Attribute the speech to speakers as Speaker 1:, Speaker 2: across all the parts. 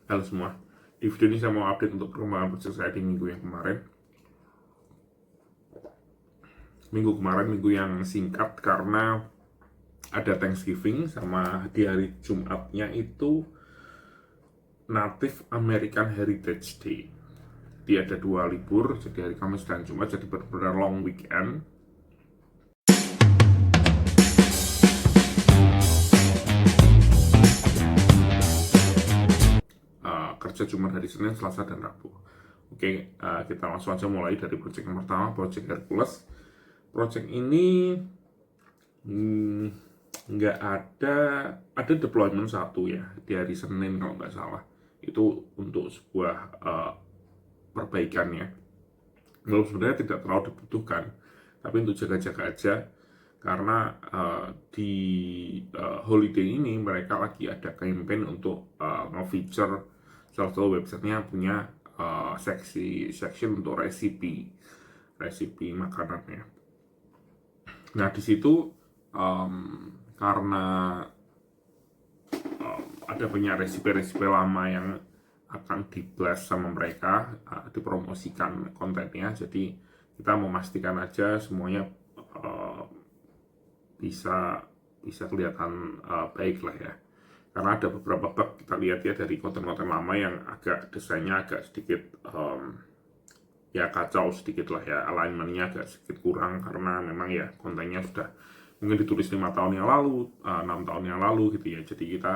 Speaker 1: Halo semua, di video ini saya mau update untuk perkembangan project saya di minggu yang kemarin. Minggu yang singkat karena ada Thanksgiving sama di hari Jumatnya itu Native American Heritage Day. Jadi ada 2 libur, jadi hari Kamis dan Jumat, jadi benar-benar long weekend. Kerja cuma hari Senin, Selasa, dan Rabu. Oke, kita langsung aja mulai dari project yang pertama, project Hercules. Project ini nggak ada deployment satu ya di hari Senin kalau nggak salah, itu untuk sebuah perbaikan ya, walaupun sebenarnya tidak terlalu dibutuhkan, tapi untuk jaga-jaga aja karena di holiday ini mereka lagi ada campaign untuk nge-feature salah satu websitenya punya section untuk resipi makanannya. Nah di situ karena ada banyak resipi-resipi lama yang akan di-blast sama mereka, dipromosikan kontennya, jadi kita memastikan aja semuanya bisa kelihatan baik lah ya, karena ada beberapa bug kita lihat ya dari konten-konten lama yang agak desainnya agak sedikit ya kacau sedikit lah ya, alignmentnya agak sedikit kurang karena memang ya kontennya sudah mungkin ditulis 5 tahun yang lalu, 6 tahun yang lalu gitu ya, jadi kita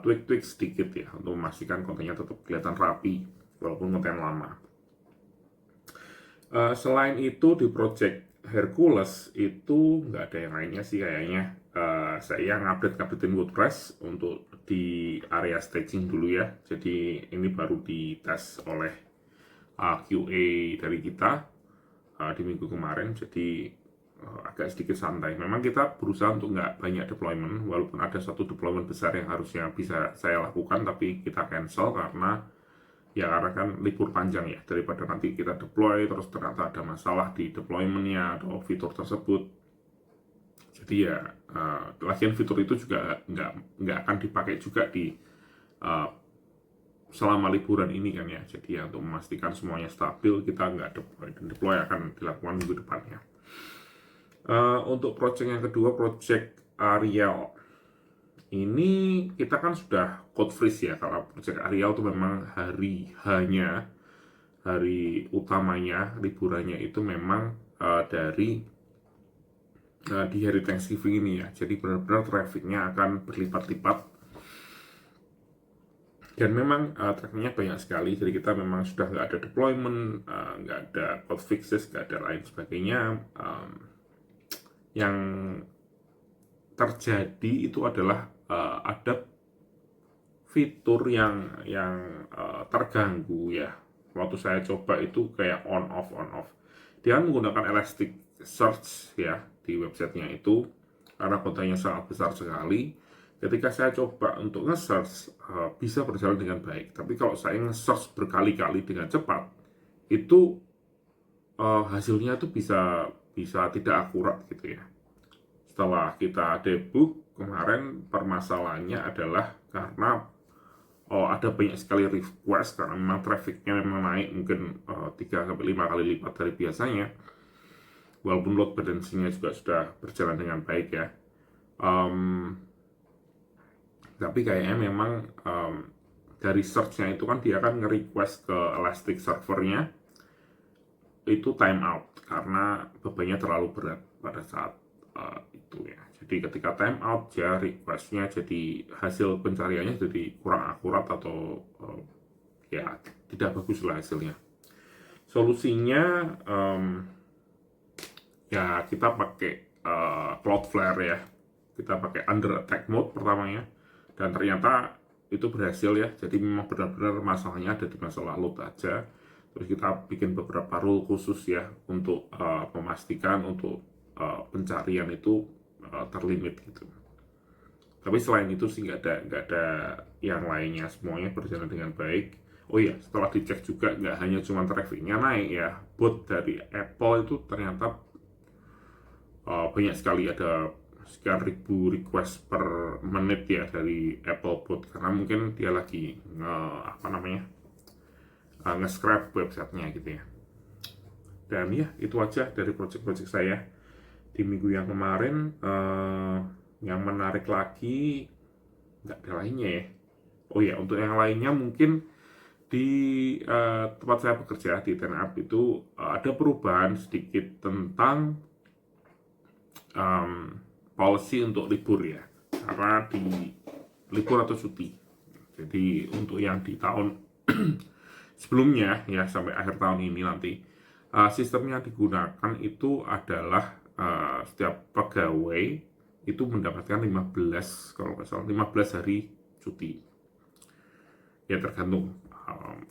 Speaker 1: tweak sedikit ya untuk memastikan kontennya tetap kelihatan rapi walaupun konten lama. Selain itu di project Hercules itu nggak ada yang lainnya sih kayaknya. Saya ngupdatein WordPress untuk di area staging dulu ya, jadi ini baru dites oleh QA dari kita di minggu kemarin, jadi agak sedikit santai. Memang kita berusaha untuk nggak banyak deployment, walaupun ada satu deployment besar yang harusnya bisa saya lakukan, tapi kita cancel karena kan libur panjang ya, daripada nanti kita deploy terus ternyata ada masalah di deploymentnya atau fitur tersebut. Jadi ya lagian fitur itu juga nggak akan dipakai juga di selama liburan ini kan ya. Jadi ya untuk memastikan semuanya stabil, kita nggak deploy, dan deploy akan dilakukan minggu depannya. Untuk project yang kedua, project Ariel ini kita kan sudah code freeze ya. Kalau project Ariel itu memang hari utamanya liburannya itu memang dari di hari Thanksgiving ini ya. Jadi benar-benar trafficnya akan berlipat-lipat, dan memang tracknya banyak sekali. Jadi kita memang sudah nggak ada deployment, nggak ada code fixes, nggak ada lain sebagainya. Yang terjadi itu adalah ada fitur yang terganggu ya. Waktu saya coba itu kayak on off. Dia menggunakan Elasticsearch ya di websitenya itu, karena kontennya sangat besar sekali. Ketika saya coba untuk nge-search bisa berjalan dengan baik, tapi kalau saya nge-search berkali-kali dengan cepat itu hasilnya itu bisa tidak akurat gitu ya. Setelah kita debug kemarin, permasalahannya adalah karena ada banyak sekali request karena memang trafficnya memang naik mungkin 3-5 kali lipat dari biasanya, walaupun load balancingnya juga sudah berjalan dengan baik ya. Tapi kayaknya memang dari search-nya itu kan dia kan nge-request ke Elastic servernya itu timeout karena bebannya terlalu berat pada saat itu ya. Jadi ketika timeout ya requestnya jadi hasil pencariannya jadi kurang akurat atau ya tidak bagus lah hasilnya. Solusinya ya kita pakai Cloudflare ya, kita pakai under attack mode pertamanya, dan ternyata itu berhasil ya. Jadi memang benar-benar masalahnya ada di masalah load aja. Terus kita bikin beberapa rule khusus ya untuk memastikan untuk pencarian itu terlimit gitu. Tapi selain itu sih nggak ada yang lainnya, semuanya berjalan dengan baik. Oh iya, setelah dicek juga nggak hanya cuma trafficnya naik ya, bot dari Apple itu ternyata banyak sekali, ada sekian ribu request per menit ya dari Apple Bot, karena mungkin dia lagi nge-scrap websitenya gitu ya. Dan ya itu aja dari project-project saya di minggu yang kemarin. Yang menarik lagi nggak ada lainnya ya. Oh ya, untuk yang lainnya mungkin di tempat saya bekerja di TenUp itu ada perubahan sedikit tentang policy untuk libur ya, karena di libur atau cuti. Jadi untuk yang di tahun sebelumnya ya sampai akhir tahun ini nanti sistem yang digunakan itu adalah setiap pegawai itu mendapatkan 15, kalau nggak salah 15 hari cuti. Ya tergantung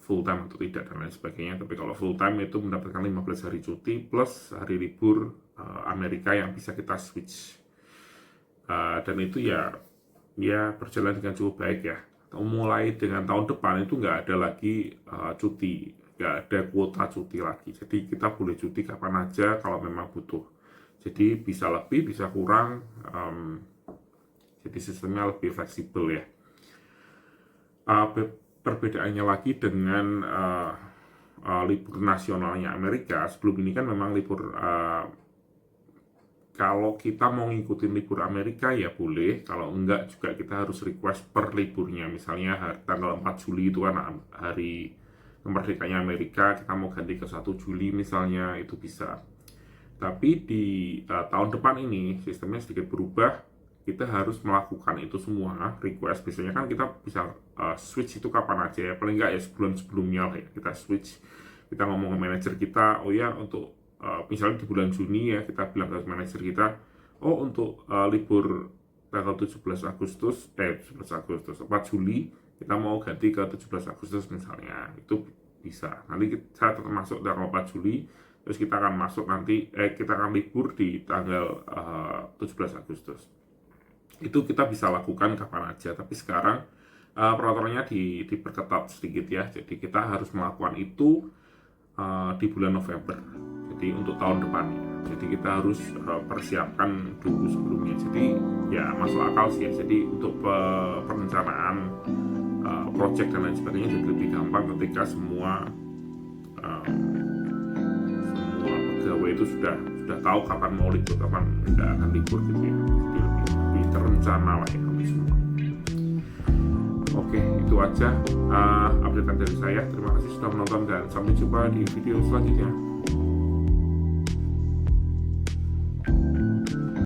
Speaker 1: full time atau tidak dan lain sebagainya, tapi kalau full time itu mendapatkan 15 hari cuti plus hari libur Amerika yang bisa kita switch. Dan itu ya berjalan dengan cukup baik ya. Mulai dengan tahun depan itu nggak ada lagi cuti, nggak ada kuota cuti lagi. Jadi kita boleh cuti kapan aja kalau memang butuh. Jadi bisa lebih, bisa kurang. Jadi sistemnya lebih fleksibel ya. Perbedaannya lagi dengan libur nasionalnya Amerika. Sebelum ini kan memang libur, kalau kita mau ngikutin libur Amerika ya boleh, kalau enggak juga kita harus request per liburnya. Misalnya tanggal 4 Juli itu kan hari kemerdekaannya Amerika, kita mau ganti ke 1 Juli misalnya, itu bisa. Tapi di tahun depan ini sistemnya sedikit berubah, kita harus melakukan itu semua request. Biasanya kan kita bisa switch itu kapan aja ya, paling enggak ya sebulan sebelumnya lah ya, kita switch, kita ngomong ke manajer kita, oh ya untuk misalnya di bulan Juni ya, kita bilang ke manajer kita, oh untuk libur tanggal 17 Agustus, 4 Juli kita mau ganti ke 17 Agustus misalnya, itu bisa. Nanti saya tetap masuk tanggal 4 Juli, terus kita akan masuk nanti, kita akan libur di tanggal 17 Agustus. Itu kita bisa lakukan kapan aja, tapi sekarang peraturannya diperketat sedikit ya, jadi kita harus melakukan itu di bulan November, jadi untuk tahun depannya. Jadi kita harus persiapkan dulu sebelumnya. Jadi ya masuk akal sih ya. Jadi untuk perencanaan project dan lain sebagainya jadi lebih gampang ketika semua pegawai itu sudah tahu kapan mau libur, kapan tidak akan libur gitu ya. Jadi lebih terencana lah ya kami semua. Oke, itu aja update dari saya. Terima kasih sudah menonton dan sampai jumpa di video selanjutnya.